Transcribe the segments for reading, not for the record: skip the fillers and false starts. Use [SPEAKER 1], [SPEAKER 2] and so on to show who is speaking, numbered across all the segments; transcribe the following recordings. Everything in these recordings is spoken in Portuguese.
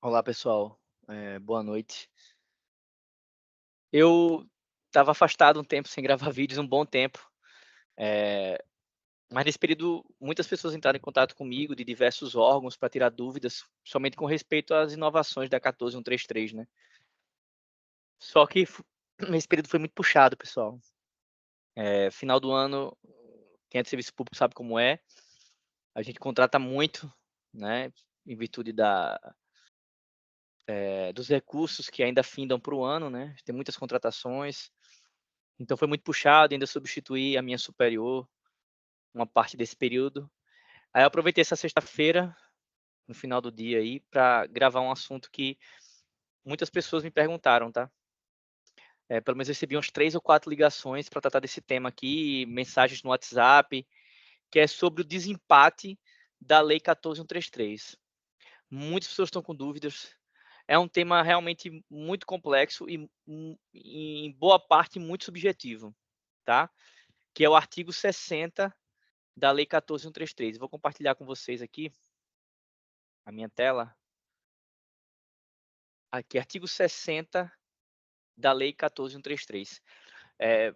[SPEAKER 1] Olá, pessoal. Boa noite. Eu estava afastado um tempo sem gravar vídeos, um bom tempo, eh, mas nesse período muitas pessoas entraram em contato comigo de diversos órgãos para tirar dúvidas, somente com respeito às inovações da 14133, né. Só que esse período foi muito puxado, pessoal. Final do ano, quem é de serviço público sabe como é, a gente contrata muito, né, em virtude dos recursos que ainda findam para o ano, né, tem muitas contratações. Então foi muito puxado, ainda substituí a minha superior, uma parte desse período. Aí eu aproveitei essa sexta-feira, no final do dia aí, para gravar um assunto que muitas pessoas me perguntaram, tá. Pelo menos eu recebi umas 3 ou 4 ligações para tratar desse tema aqui, mensagens no WhatsApp, que é sobre o desempate da lei 14.133. Muitas pessoas estão com dúvidas, é um tema realmente muito complexo e em boa parte muito subjetivo, tá, que é o artigo 60 da lei 14.133. Vou compartilhar com vocês aqui a minha tela. Aqui, artigo 60 da lei 14.133. Eh,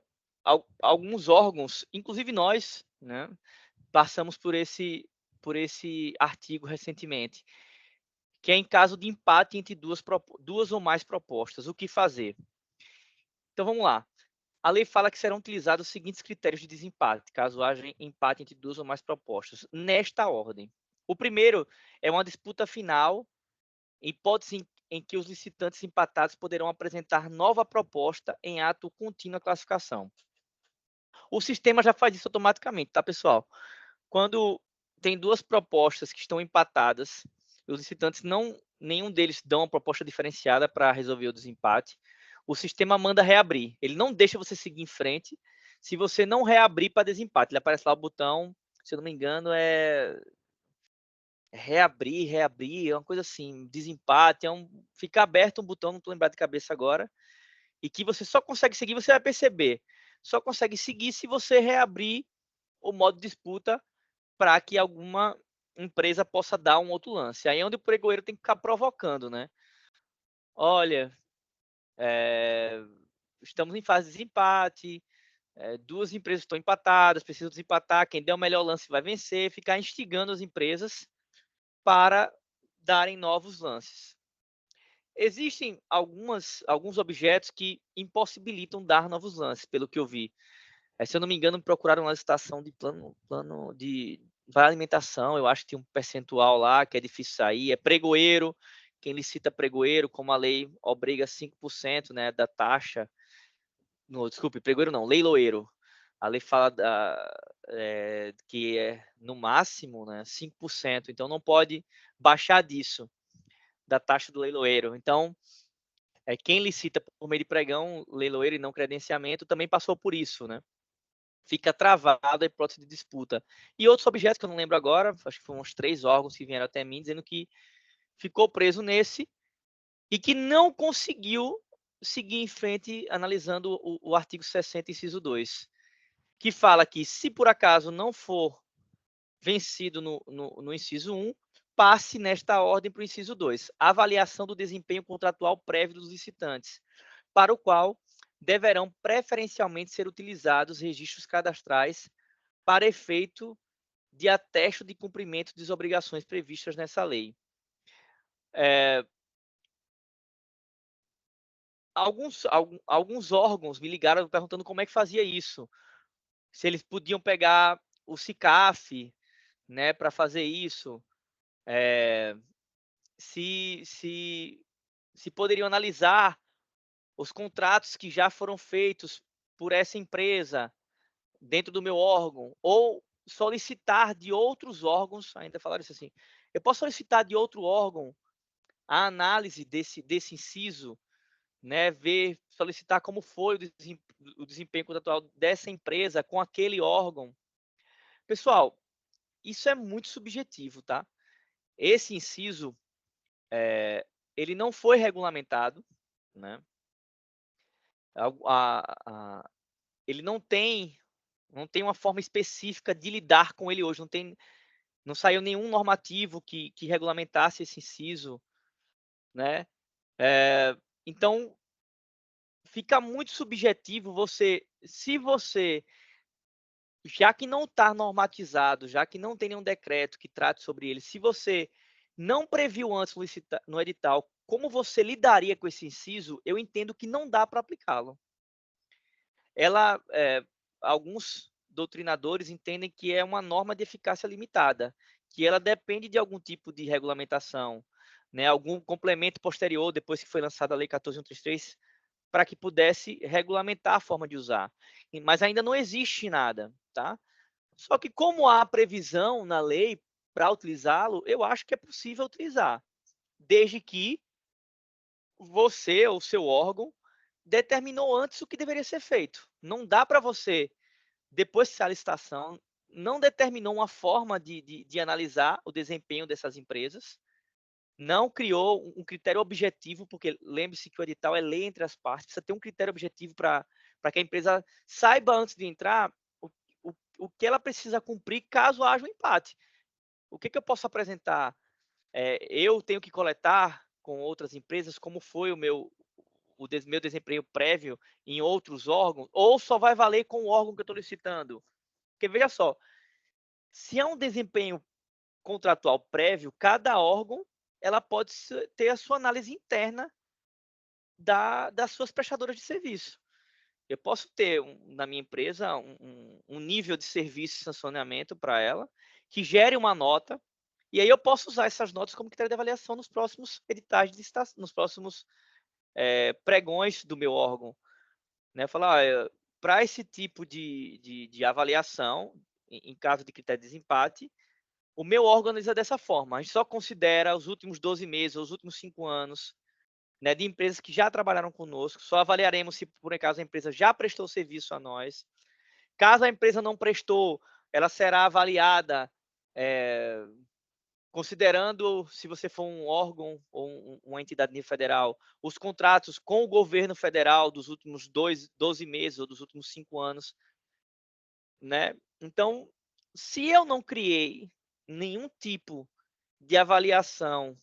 [SPEAKER 1] alguns órgãos, inclusive nós, né, passamos por esse artigo recentemente, que é em caso de empate entre duas ou mais propostas, o que fazer? Então vamos lá. A lei fala que serão utilizados os seguintes critérios de desempate, caso haja empate entre duas ou mais propostas, nesta ordem. O primeiro é uma disputa final, hipótese em que os licitantes empatados poderão apresentar nova proposta em ato contínuo à classificação. O sistema já faz isso automaticamente, tá, pessoal? Quando tem duas propostas que estão empatadas, os licitantes nenhum deles dão uma proposta diferenciada para resolver o desempate, o sistema manda reabrir. Ele não deixa você seguir em frente se você não reabrir para desempate. Ele aparece lá o botão, se eu não me engano, reabrir, é uma coisa assim, desempate, fica aberto um botão, não estou lembrado de cabeça agora, e que você só consegue seguir, você vai perceber, só consegue seguir se você reabrir o modo disputa para que alguma empresa possa dar um outro lance. Aí é onde o pregoeiro tem que ficar provocando, né? Olha, estamos em fase de desempate, duas empresas estão empatadas, precisam desempatar, quem der o melhor lance vai vencer, ficar instigando as empresas para darem novos lances. Existem alguns objetos que impossibilitam dar novos lances, pelo que eu vi. Se eu não me engano, procuraram uma licitação de plano de vale alimentação, eu acho que tem um percentual lá que é difícil sair, é pregoeiro, quem licita pregoeiro, como a lei obriga 5%, né, da taxa, no, desculpe, pregoeiro não, leiloeiro. A lei fala que é no máximo, né, 5%, então não pode baixar disso, da taxa do leiloeiro. Então, quem licita por meio de pregão, leiloeiro e não credenciamento, também passou por isso, né? Fica travada a hipótese de disputa. E outros objetos que eu não lembro agora, acho que foram uns 3 órgãos que vieram até mim dizendo que ficou preso nesse e que não conseguiu seguir em frente analisando o artigo 60, inciso 2, que fala que se por acaso não for vencido no inciso 1, passe nesta ordem para o inciso 2, avaliação do desempenho contratual prévio dos licitantes, para o qual deverão preferencialmente ser utilizados registros cadastrais para efeito de ateste de cumprimento das obrigações previstas nessa lei. Alguns órgãos me ligaram perguntando como é que fazia isso, se eles podiam pegar o SICAF, né, para fazer isso, se, se, se poderiam analisar os contratos que já foram feitos por essa empresa dentro do meu órgão, ou solicitar de outros órgãos, ainda falaram isso assim, eu posso solicitar de outro órgão a análise desse inciso, né, ver, solicitar como foi o desempenho contratual dessa empresa com aquele órgão. Pessoal, isso é muito subjetivo, tá? Esse inciso, ele não foi regulamentado, né? Ele não tem uma forma específica de lidar com ele hoje, não saiu nenhum normativo que regulamentasse esse inciso. né? Então, fica muito subjetivo se você, já que não está normatizado, já que não tem nenhum decreto que trate sobre ele, se você não previu antes no edital como você lidaria com esse inciso, eu entendo que não dá para aplicá-lo. Alguns doutrinadores entendem que é uma norma de eficácia limitada, que ela depende de algum tipo de regulamentação, né, algum complemento posterior, depois que foi lançada a Lei 14.133, para que pudesse regulamentar a forma de usar. Mas ainda não existe nada, tá? Só que como há previsão na lei para utilizá-lo, eu acho que é possível utilizar, desde que você ou seu órgão determinou antes o que deveria ser feito. Não dá para você, depois que a licitação, não determinou uma forma de analisar o desempenho dessas empresas, não criou um critério objetivo, porque lembre-se que o edital é lei entre as partes, precisa ter um critério objetivo para que a empresa saiba antes de entrar o que ela precisa cumprir caso haja um empate. O que eu posso apresentar? Eu tenho que coletar com outras empresas como foi meu desempenho prévio em outros órgãos, ou só vai valer com o órgão que eu estou licitando? Porque veja só, se é um desempenho contratual prévio, cada órgão ela pode ter a sua análise interna das suas prestadoras de serviço. Eu posso ter na minha empresa um nível de serviço e sancionamento para ela, que gere uma nota, e aí eu posso usar essas notas como critério de avaliação nos próximos editais de licitação, nos próximos pregões do meu órgão. Né? Falar, para esse tipo de avaliação, em caso de critério de desempate, o meu órgão analisa dessa forma. A gente só considera os últimos 12 meses, os últimos 5 anos, né, de empresas que já trabalharam conosco. Só avaliaremos se, por acaso, a empresa já prestou serviço a nós. Caso a empresa não prestou, ela será avaliada considerando, se você for um órgão ou uma entidade nível federal, os contratos com o governo federal dos últimos 12 meses ou dos últimos 5 anos, né? Então, se eu não criei nenhum tipo de avaliação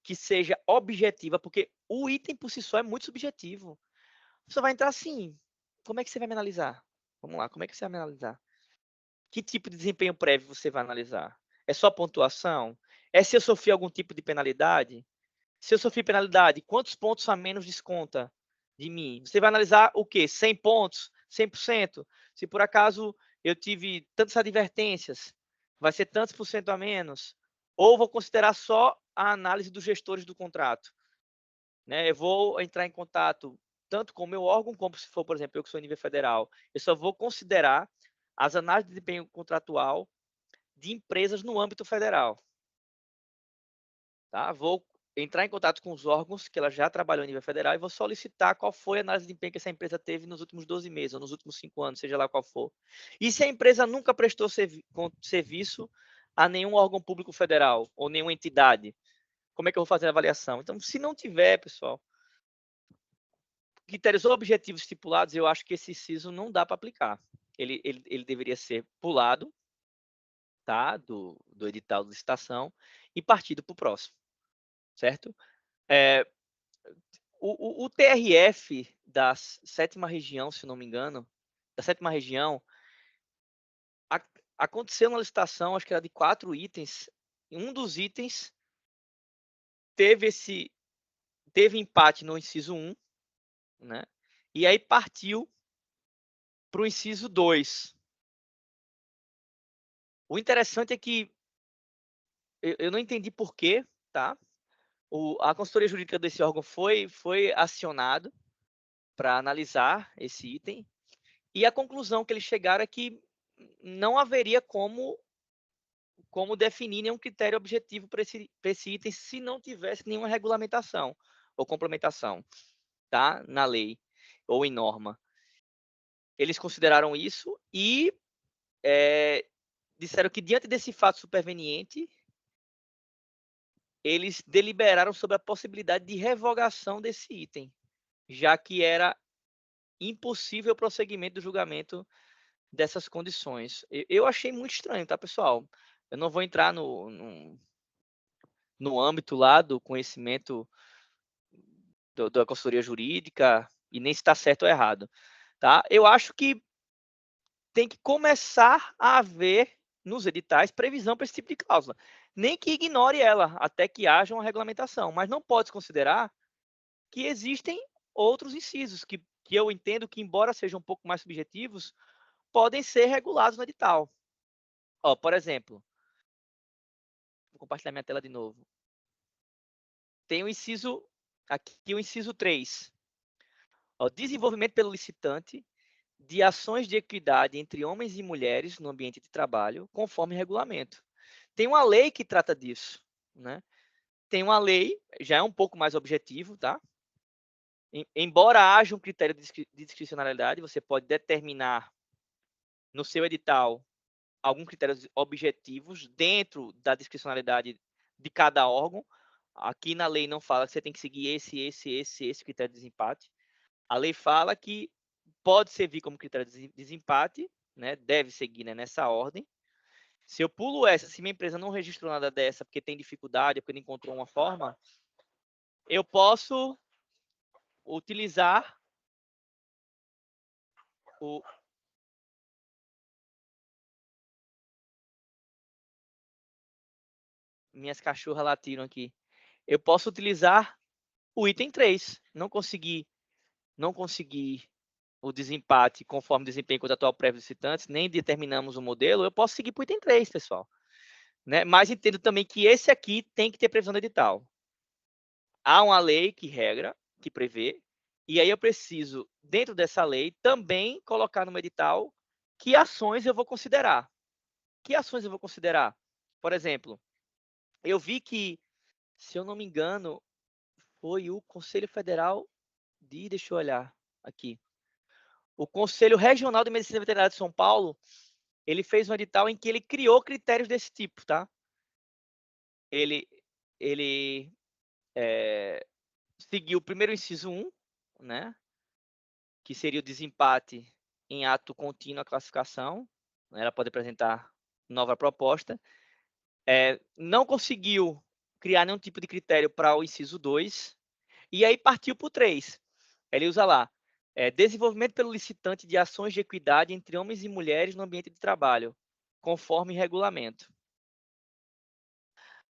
[SPEAKER 1] que seja objetiva, porque o item por si só é muito subjetivo. Você vai entrar assim, como é que você vai me analisar? Vamos lá, como é que você vai me analisar? Que tipo de desempenho prévio você vai analisar? É só pontuação? É se eu sofri algum tipo de penalidade? Se eu sofri penalidade, quantos pontos a menos desconta de mim? Você vai analisar o quê? 100 pontos? 100%? Se por acaso eu tive tantas advertências, vai ser tantos por cento a menos? Ou vou considerar só a análise dos gestores do contrato? Né? Eu vou entrar em contato tanto com o meu órgão, como se for, por exemplo, eu que sou nível federal. Eu só vou considerar as análises de desempenho contratual de empresas no âmbito federal. Tá? Vou entrar em contato com os órgãos que ela já trabalhou a nível federal e vou solicitar qual foi a análise de desempenho que essa empresa teve nos últimos 12 meses ou nos últimos 5 anos, seja lá qual for. E se a empresa nunca prestou serviço a nenhum órgão público federal ou nenhuma entidade, como é que eu vou fazer a avaliação? Então, se não tiver, pessoal, critérios objetivos estipulados, eu acho que esse inciso não dá para aplicar. Ele deveria ser pulado, tá, do edital de licitação e partido para o próximo, certo? O TRF da sétima região, se não me engano, da sétima região, aconteceu uma licitação, acho que era de 4 itens, e um dos itens teve empate no inciso 1, né? E aí partiu para o inciso 2. O interessante é que eu não entendi por quê, tá? A consultoria jurídica desse órgão foi acionado para analisar esse item, e a conclusão que eles chegaram é que não haveria como definir nenhum critério objetivo para esse item se não tivesse nenhuma regulamentação ou complementação, tá? Na lei ou em norma. Eles consideraram isso e disseram que, diante desse fato superveniente, eles deliberaram sobre a possibilidade de revogação desse item, já que era impossível o prosseguimento do julgamento dessas condições. Eu achei muito estranho, tá, pessoal? Eu não vou entrar no âmbito lá do conhecimento da consultoria jurídica, e nem se está certo ou errado. Tá? Eu acho que tem que começar a haver nos editais previsão para esse tipo de cláusula. Nem que ignore ela, até que haja uma regulamentação. Mas não pode considerar que existem outros incisos que eu entendo que, embora sejam um pouco mais subjetivos, podem ser regulados no edital. Ó, por exemplo, vou compartilhar minha tela de novo. Tem o inciso, aqui o inciso 3. Ó, desenvolvimento pelo licitante de ações de equidade entre homens e mulheres no ambiente de trabalho, conforme regulamento. Tem uma lei que trata disso, né? Tem uma lei, já é um pouco mais objetivo, tá? Embora haja um critério de discricionalidade, você pode determinar no seu edital alguns critérios objetivos dentro da discricionalidade de cada órgão. Aqui na lei não fala que você tem que seguir esse critério de desempate. A lei fala que pode servir como critério de desempate, né? Deve seguir, né, nessa ordem. Se eu pulo essa, se minha empresa não registrou nada dessa porque tem dificuldade, porque não encontrou uma forma, eu posso utilizar o... Minhas cachorras latiram aqui. Eu posso utilizar o item 3. Não consegui o desempate conforme desempenho contratual prévio dos licitantes, nem determinamos o modelo, eu posso seguir para o item 3, pessoal. Né? Mas entendo também que esse aqui tem que ter previsão do edital. Há uma lei que regra, que prevê, e aí eu preciso, dentro dessa lei, também colocar no edital que ações eu vou considerar. Que ações eu vou considerar? Por exemplo, eu vi que, se eu não me engano, foi o Conselho Federal deixa eu olhar aqui. O Conselho Regional de Medicina Veterinária de São Paulo, ele fez um edital em que ele criou critérios desse tipo, tá? Ele seguiu o primeiro inciso 1, né? Que seria o desempate em ato contínuo à classificação. Ela pode apresentar nova proposta. Não conseguiu criar nenhum tipo de critério para o inciso 2, e aí partiu para o 3. Ele usa lá, desenvolvimento pelo licitante de ações de equidade entre homens e mulheres no ambiente de trabalho, conforme regulamento.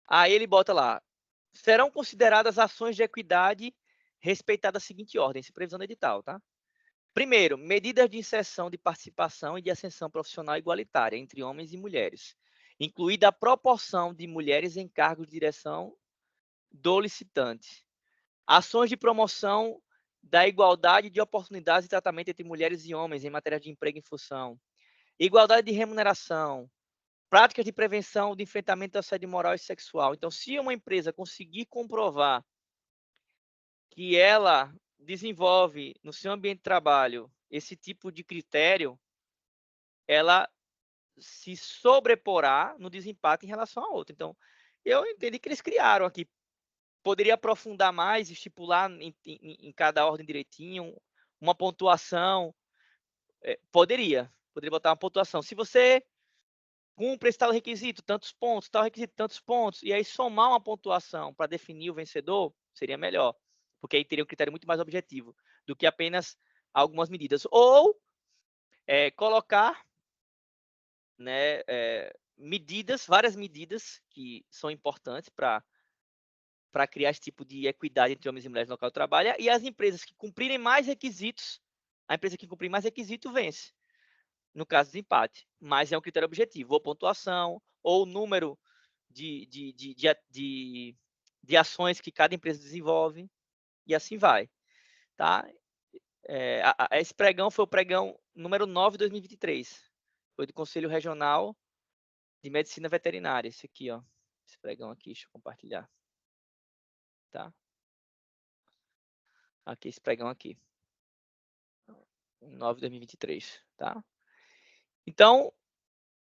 [SPEAKER 1] Aí ele bota lá, serão consideradas ações de equidade respeitada a seguinte ordem, se previsão do edital, tá? Primeiro, medidas de inserção de participação e de ascensão profissional igualitária entre homens e mulheres, incluída a proporção de mulheres em cargos de direção do licitante. Ações de promoção da igualdade de oportunidades e tratamento entre mulheres e homens em matéria de emprego e função. Igualdade de remuneração. Práticas de prevenção de enfrentamento do assédio moral e sexual. Então, se uma empresa conseguir comprovar que ela desenvolve no seu ambiente de trabalho esse tipo de critério, ela se sobreporá no desempate em relação a outra. Então, eu entendi que eles criaram aqui. Poderia aprofundar mais, estipular em cada ordem direitinho, uma pontuação. Poderia botar uma pontuação. Se você cumpre esse tal requisito, tantos pontos, tal requisito, tantos pontos, e aí somar uma pontuação para definir o vencedor, seria melhor, porque aí teria um critério muito mais objetivo do que apenas algumas medidas. Ou colocar, né, medidas, várias medidas que são importantes para criar esse tipo de equidade entre homens e mulheres no local de trabalho, e as empresas que cumprirem mais requisitos, a empresa que cumprir mais requisitos vence, no caso de empate. Mas é um critério objetivo, ou pontuação, ou número de ações que cada empresa desenvolve, e assim vai. Tá? Esse pregão foi o pregão número 9 de 2023. Foi do Conselho Regional de Medicina Veterinária. Esse aqui, ó. Esse pregão aqui, deixa eu compartilhar. Tá? Aqui, esse pregão aqui. 9 de 2023, tá? Então,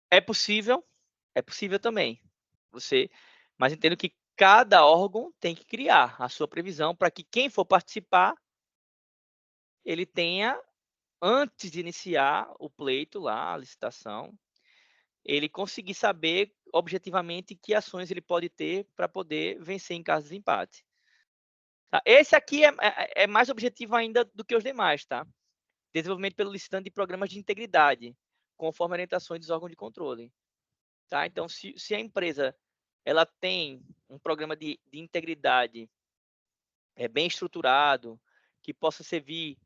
[SPEAKER 1] é possível também. Mas entendo que cada órgão tem que criar a sua previsão para que quem for participar, ele tenha, antes de iniciar o pleito lá, a licitação, ele conseguir saber objetivamente que ações ele pode ter para poder vencer em caso de desempate. Tá? Esse aqui é mais objetivo ainda do que os demais, tá? Desenvolvimento pelo licitante de programas de integridade, conforme orientações dos órgãos de controle. Tá? Então, se a empresa ela tem um programa de integridade bem estruturado, que possa servir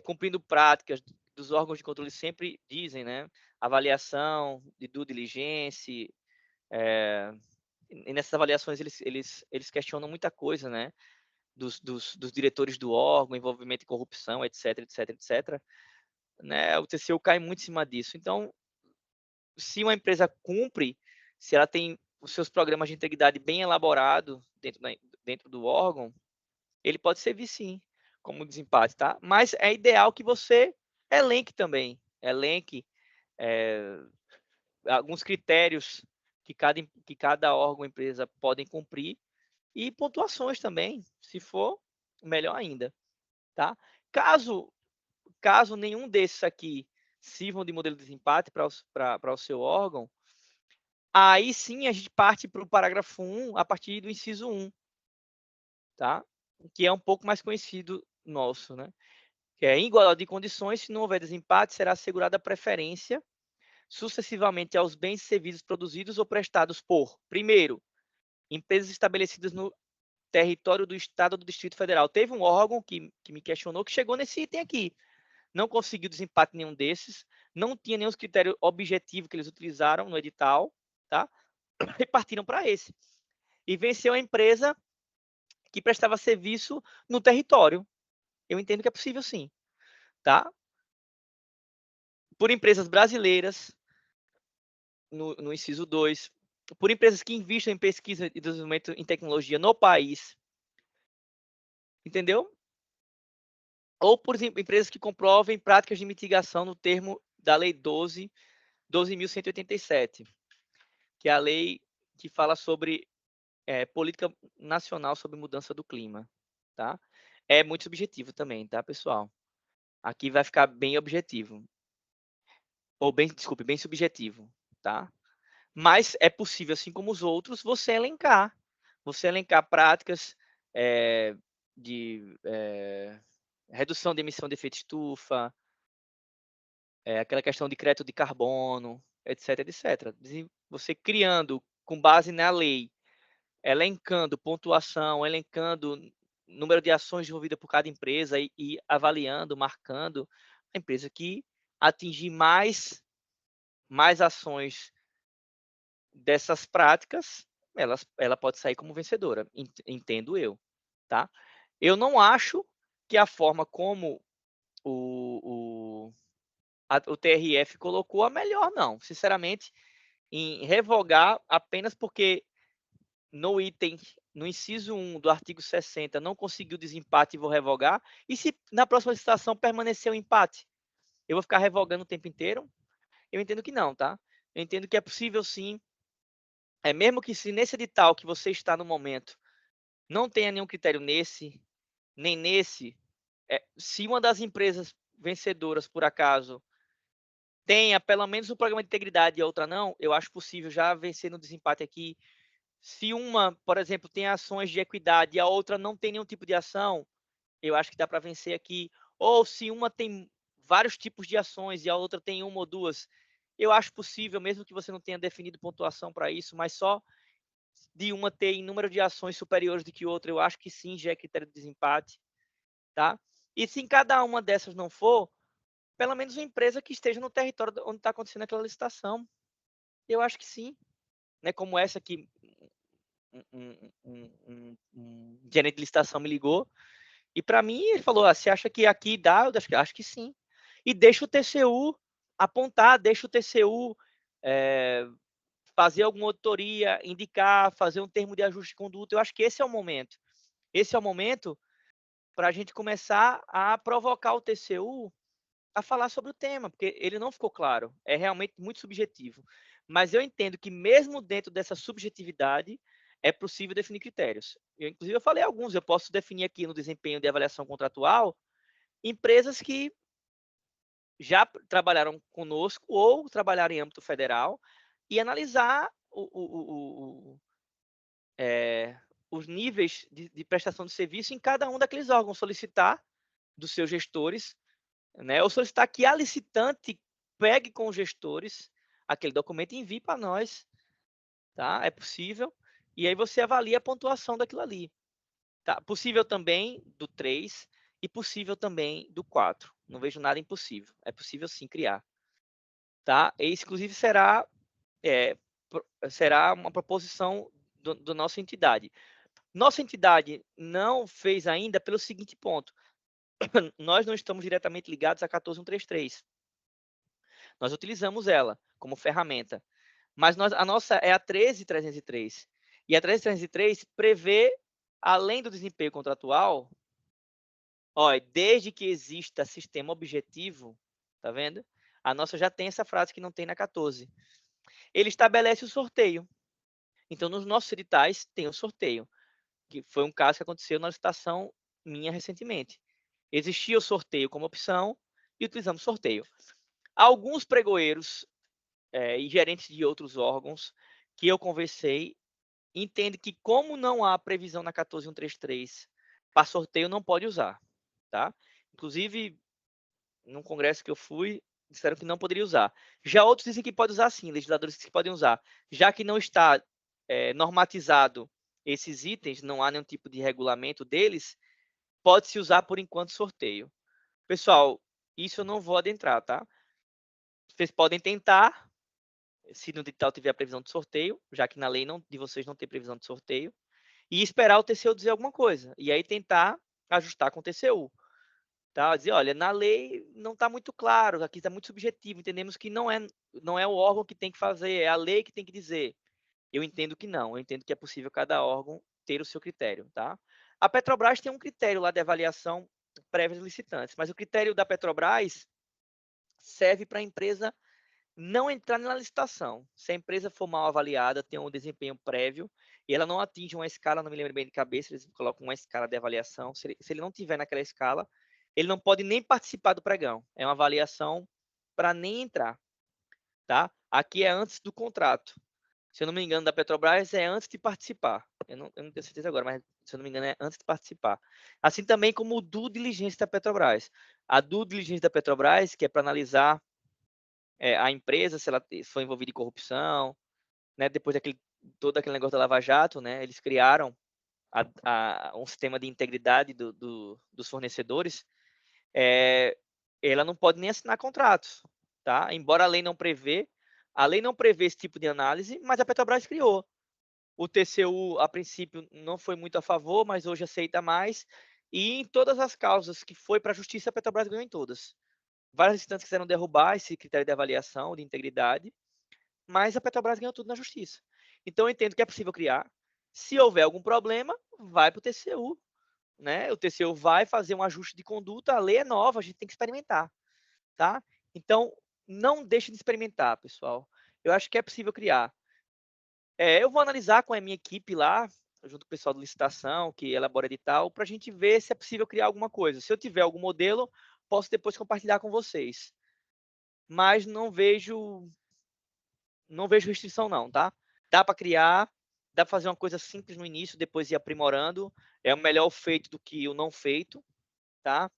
[SPEAKER 1] cumprindo práticas dos órgãos de controle, sempre dizem, né? Avaliação de due diligence, e nessas avaliações eles questionam muita coisa, né? Dos diretores do órgão, envolvimento em corrupção, etc, etc, etc. Né? O TCU cai muito em cima disso. Então, se uma empresa cumpre, se ela tem os seus programas de integridade bem elaborados dentro do órgão, ele pode servir sim como desempate, tá? Mas é ideal que você elenque também, alguns critérios que cada órgão, empresa podem cumprir e pontuações também, se for, melhor ainda, tá? Caso nenhum desses aqui sirvam de modelo de desempate para o seu órgão, aí sim a gente parte para o parágrafo 1 a partir do inciso 1, tá? Que é um pouco mais conhecido nosso, né? Que é em igualdade de condições, se não houver desempate, será assegurada a preferência sucessivamente aos bens e serviços produzidos ou prestados por, primeiro, empresas estabelecidas no território do Estado ou do Distrito Federal. Teve um órgão que me questionou que chegou nesse item aqui. Não conseguiu desempate nenhum desses, não tinha nenhum critério objetivo que eles utilizaram no edital, tá? E partiram para esse. E venceu a empresa que prestava serviço no território. Eu entendo que é possível sim, tá? Por empresas brasileiras, no inciso 2, por empresas que investem em pesquisa e desenvolvimento em tecnologia no país, entendeu? Ou por empresas que comprovem práticas de mitigação no termo da Lei 12.187, que é a lei que fala sobre política nacional sobre mudança do clima, tá? É muito subjetivo também, tá, pessoal? Aqui vai ficar bem objetivo. Ou desculpe, bem subjetivo, tá? Mas é possível, assim como os outros, você elencar. Você elencar práticas de redução de emissão de efeito estufa, aquela questão de crédito de carbono, etc, etc. Você criando, com base na lei, elencando pontuação, elencando número de ações desenvolvidas por cada empresa e avaliando, marcando a empresa que atingir mais ações dessas práticas, ela pode sair como vencedora, entendo eu, tá? Eu não acho que a forma como o TRF colocou a melhor, não. Sinceramente, em revogar apenas porque no inciso 1 do artigo 60 não conseguiu desempate e vou revogar, e se na próxima licitação permanecer o empate, eu vou ficar revogando o tempo inteiro? Eu entendo que não, tá? Eu entendo que é possível sim, mesmo que se nesse edital que você está no momento não tenha nenhum critério nesse, nem nesse, se uma das empresas vencedoras, por acaso, tenha pelo menos um programa de integridade e a outra não, eu acho possível já vencer no desempate aqui. Se uma, por exemplo, tem ações de equidade e a outra não tem nenhum tipo de ação, eu acho que dá para vencer aqui. Ou se uma tem vários tipos de ações e a outra tem uma ou duas, eu acho possível, mesmo que você não tenha definido pontuação para isso, mas só de uma ter em número de ações superiores do que outra, eu acho que sim, já é critério de desempate, tá? E se em cada uma dessas não for, pelo menos uma empresa que esteja no território onde está acontecendo aquela licitação, eu acho que sim, né? Como essa que um gerente de licitação me ligou e para mim ele falou: você acha que aqui dá? Eu acho que sim. E deixa o TCU apontar, deixa o TCU fazer alguma auditoria, indicar, fazer um termo de ajuste de conduta. Eu acho que esse é o momento. Esse é o momento para a gente começar a provocar o TCU a falar sobre o tema, porque ele não ficou claro. É realmente muito subjetivo. Mas eu entendo que mesmo dentro dessa subjetividade, é possível definir critérios. Inclusive, eu falei alguns. Eu posso definir aqui no desempenho de avaliação contratual empresas que já trabalharam conosco ou trabalharam em âmbito federal e analisar os níveis de prestação de serviço em cada um daqueles órgãos, solicitar dos seus gestores, né, ou solicitar que a licitante pegue com os gestores aquele documento e envie para nós, tá? É possível. E aí você avalia a pontuação daquilo ali. Tá? Possível também do 3 e possível também do 4. Não vejo nada impossível. É possível sim criar. Tá? E, inclusive, será uma proposição da nossa entidade. Nossa entidade não fez ainda pelo seguinte ponto. Nós não estamos diretamente ligados a 14133. Nós utilizamos ela como ferramenta. Mas a nossa é a 13303. E a 13303 prevê, além do desempenho contratual, desde que exista sistema objetivo, tá vendo? A nossa já tem essa frase que não tem na 14. Ele estabelece o sorteio. Então, nos nossos editais tem o sorteio, que foi um caso que aconteceu na licitação minha recentemente. Existia o sorteio como opção e utilizamos sorteio. Alguns pregoeiros e gerentes de outros órgãos que eu conversei entendem que, como não há previsão na 14133 para sorteio, não pode usar, tá? Inclusive, num congresso que eu fui, disseram que não poderia usar. Já outros dizem que pode usar sim, legisladores que podem usar. Já que não está normatizado esses itens, não há nenhum tipo de regulamento deles, pode-se usar por enquanto sorteio. Pessoal, isso eu não vou adentrar, tá? Vocês podem tentar, se no edital tiver a previsão de sorteio, já que na lei de vocês não tem previsão de sorteio, e esperar o TCU dizer alguma coisa. E aí tentar ajustar com o TCU. Tá? Dizer, olha, na lei não está muito claro, aqui está muito subjetivo, entendemos que não é o órgão que tem que fazer, é a lei que tem que dizer. Eu entendo que não, eu entendo que é possível cada órgão ter o seu critério. Tá? A Petrobras tem um critério lá de avaliação prévia dos licitantes, mas o critério da Petrobras serve para a empresa não entrar na licitação. Se a empresa for mal avaliada, tem um desempenho prévio e ela não atinge uma escala, não me lembro bem de cabeça, eles colocam uma escala de avaliação. Se ele não tiver naquela escala, ele não pode nem participar do pregão. É uma avaliação para nem entrar, tá? Aqui é antes do contrato. Se eu não me engano, da Petrobras é antes de participar. Eu não tenho certeza agora, mas se eu não me engano é antes de participar. Assim também como o due diligence da Petrobras. A due diligence da Petrobras, que é para analisar a empresa, se ela foi envolvida em corrupção, né? Depois todo aquele negócio da Lava Jato, né? Eles criaram um sistema de integridade dos fornecedores. Ela não pode nem assinar contratos, tá? Embora a lei não prevê esse tipo de análise, mas a Petrobras criou. O TCU, a princípio, não foi muito a favor, mas hoje aceita mais. E em todas as causas que foi para a justiça, a Petrobras ganhou em todas. Várias instâncias quiseram derrubar esse critério de avaliação, de integridade, mas a Petrobras ganhou tudo na justiça. Então, eu entendo que é possível criar. Se houver algum problema, vai para o TCU. Né? O TCU vai fazer um ajuste de conduta, a lei é nova, a gente tem que experimentar. Tá? Então, não deixe de experimentar, pessoal. Eu acho que é possível criar. Eu vou analisar com a minha equipe lá, junto com o pessoal de licitação, que elabora edital, para a gente ver se é possível criar alguma coisa. Se eu tiver algum modelo, posso depois compartilhar com vocês. Mas não vejo restrição não, tá? Dá para criar, dá para fazer uma coisa simples no início, depois ir aprimorando. É o melhor feito do que o não feito, tá?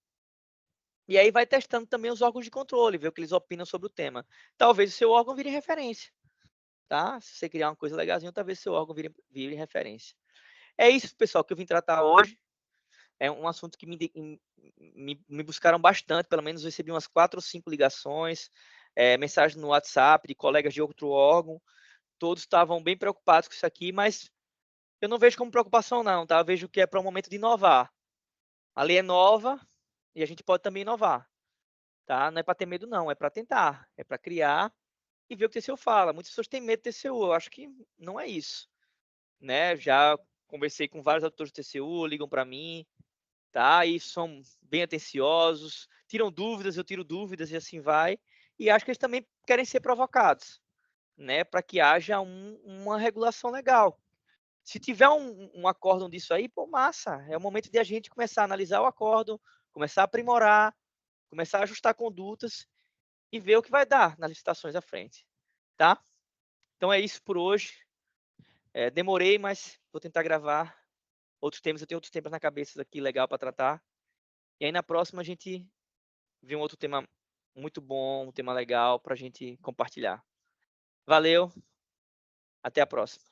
[SPEAKER 1] E aí vai testando também os órgãos de controle, ver o que eles opinam sobre o tema. Talvez o seu órgão vire referência, tá? Se você criar uma coisa legalzinha, talvez o seu órgão vire referência. É isso, pessoal, que eu vim tratar hoje. É um assunto que me buscaram bastante, pelo menos eu recebi umas 4 ou 5 ligações, mensagens no WhatsApp de colegas de outro órgão. Todos estavam bem preocupados com isso aqui, mas eu não vejo como preocupação não, tá? Eu vejo que é para o momento de inovar. A lei é nova e a gente pode também inovar, tá? Não é para ter medo não, é para tentar, é para criar e ver o que o TCU fala. Muitas pessoas têm medo do TCU, eu acho que não é isso, né? Já conversei com vários autores do TCU, ligam para mim, tá? E são bem atenciosos, tiram dúvidas, eu tiro dúvidas e assim vai. E acho que eles também querem ser provocados, né? Para que haja uma regulação legal. Se tiver um acórdão disso aí, pô, massa. É o momento de a gente começar a analisar o acórdão, começar a aprimorar, começar a ajustar condutas e ver o que vai dar nas licitações à frente, tá? Então é isso por hoje. Demorei, mas vou tentar gravar outros temas. Eu tenho outros temas na cabeça aqui legal para tratar. E aí na próxima a gente vê um outro tema muito bom, um tema legal para a gente compartilhar. Valeu, até a próxima.